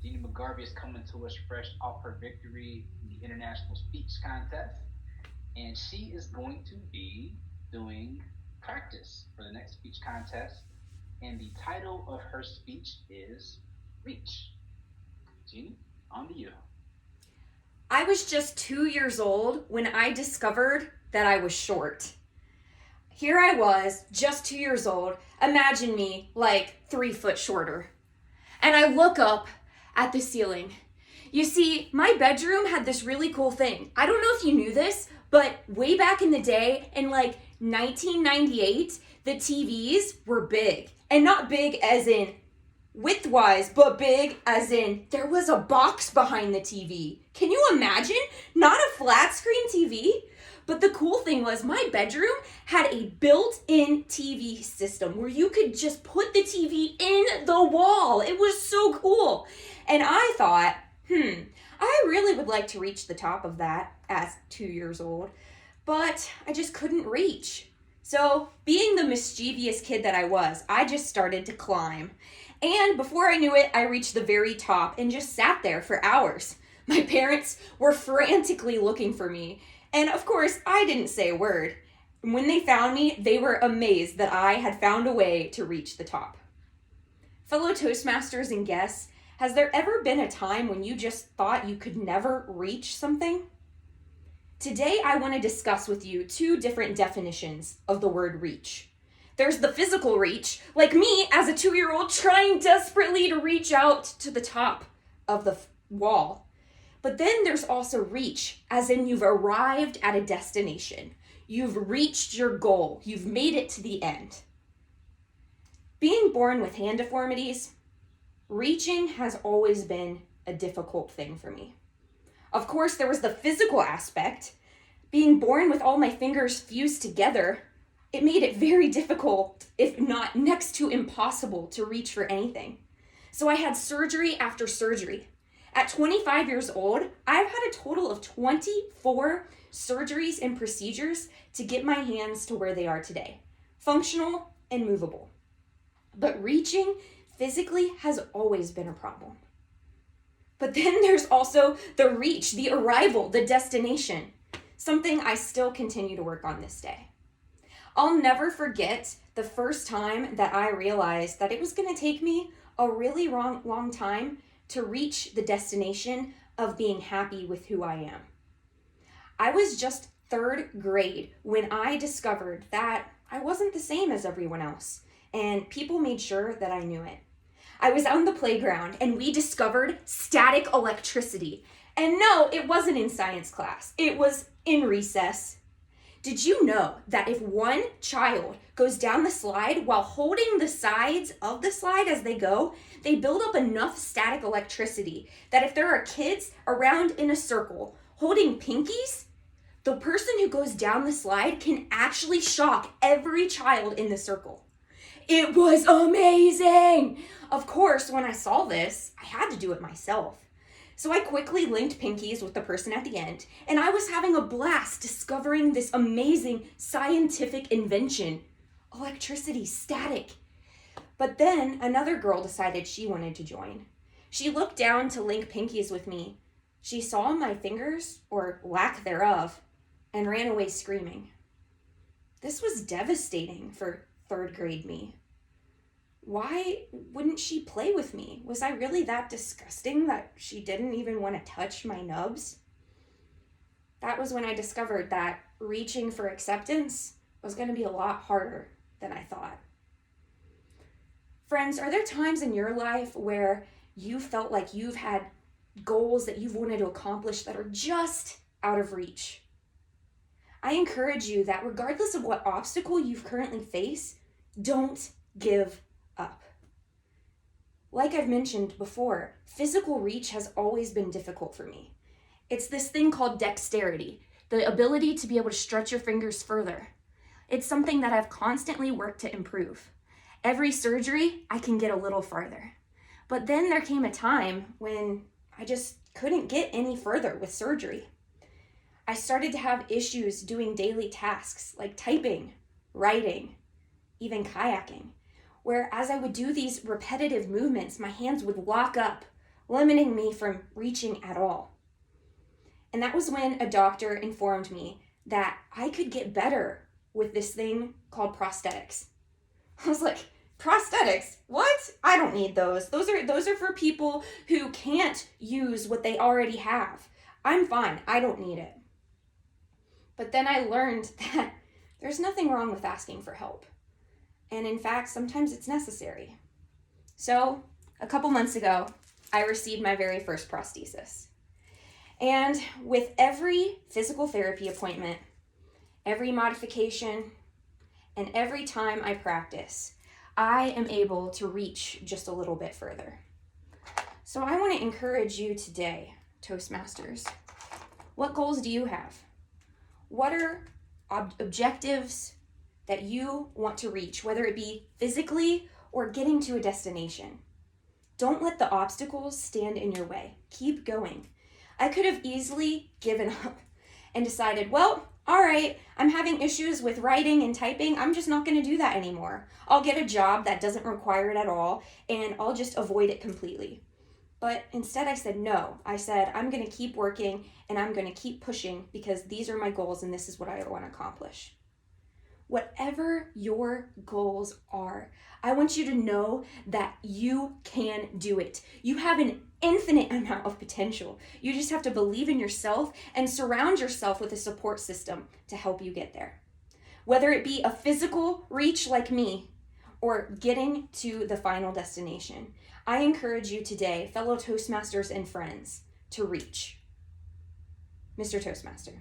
Jeannie McGarvey is coming to us fresh off her victory in the International Speech Contest, and she is going to be doing practice for the next speech contest. And the title of her speech is Reach. Jeannie, on to you. I was just 2 years old when I discovered that I was short. Here I was, just 2 years old. Imagine me like 3 foot shorter. And I look up at the ceiling. You see, my bedroom had this really cool thing. I don't know if you knew this, but way back in the day, in like 1998, the TVs were big. And not big as in width-wise, but big as in there was a box behind the TV. Can you imagine? Not a flat screen TV. But the cool thing was my bedroom had a built-in TV system where you could just put the TV in the wall. It was so cool. And I thought, I really would like to reach the top of that as 2 years old, but I just couldn't reach. So, being the mischievous kid that I was, I just started to climb. And before I knew it, I reached the very top and just sat there for hours. My parents were frantically looking for me. And of course, I didn't say a word. When they found me, they were amazed that I had found a way to reach the top. Fellow Toastmasters and guests, has there ever been a time when you just thought you could never reach something? Today, I want to discuss with you two different definitions of the word reach. There's the physical reach, like me as a 2-year-old trying desperately to reach out to the top of the wall. But then there's also reach, as in you've arrived at a destination. You've reached your goal. You've made it to the end. Being born with hand deformities, reaching has always been a difficult thing for me. Of course, there was the physical aspect. Being born with all my fingers fused together, it made it very difficult, if not next to impossible, to reach for anything. So I had surgery after surgery. At 25 years old, I've had a total of 24 surgeries and procedures to get my hands to where they are today, functional and movable. But reaching physically has always been a problem. But then there's also the reach, the arrival, the destination, something I still continue to work on this day. I'll never forget the first time that I realized that it was going to take me a really long time to reach the destination of being happy with who I am. I was just 3rd grade when I discovered that I wasn't the same as everyone else, and people made sure that I knew it. I was on the playground and we discovered static electricity. And no, it wasn't in science class. It was in recess. Did you know that if one child goes down the slide while holding the sides of the slide as they go, they build up enough static electricity that if there are kids around in a circle holding pinkies, the person who goes down the slide can actually shock every child in the circle. It was amazing! Of course, when I saw this, I had to do it myself. So I quickly linked pinkies with the person at the end, and I was having a blast discovering this amazing scientific invention, electricity, static. But then another girl decided she wanted to join. She looked down to link pinkies with me. She saw my fingers, or lack thereof, and ran away screaming. This was devastating for 3rd grade me. Why wouldn't she play with me? Was I really that disgusting that she didn't even want to touch my nubs? That was when I discovered that reaching for acceptance was going to be a lot harder than I thought. Friends, are there times in your life where you felt like you've had goals that you've wanted to accomplish that are just out of reach? I encourage you that regardless of what obstacle you've currently faced, don't give up. Like I've mentioned before, physical reach has always been difficult for me. It's this thing called dexterity, the ability to be able to stretch your fingers further. It's something that I've constantly worked to improve. Every surgery, I can get a little farther. But then there came a time when I just couldn't get any further with surgery. I started to have issues doing daily tasks like typing, writing, even kayaking, where as I would do these repetitive movements, my hands would lock up limiting me from reaching at all. And that was when a doctor informed me that I could get better with this thing called prosthetics. I was like, prosthetics? What? I don't need those. Those are for people who can't use what they already have. I'm fine. I don't need it. But then I learned that there's nothing wrong with asking for help. And in fact, sometimes it's necessary. So, a couple months ago, I received my very first prosthesis. And with every physical therapy appointment, every modification, and every time I practice, I am able to reach just a little bit further. So I want to encourage you today, Toastmasters. What goals do you have? What are objectives that you want to reach, whether it be physically or getting to a destination? Don't let the obstacles stand in your way. Keep going. I could have easily given up and decided, well, all right, I'm having issues with writing and typing. I'm just not going to do that anymore. I'll get a job that doesn't require it at all, and I'll just avoid it completely. But instead I said no. I said I'm going to keep working and I'm going to keep pushing because these are my goals and this is what I want to accomplish. Whatever your goals are, I want you to know that you can do it. You have an infinite amount of potential. You just have to believe in yourself and surround yourself with a support system to help you get there. Whether it be a physical reach like me or getting to the final destination, I encourage you today, fellow Toastmasters and friends, to reach. Mr. Toastmaster.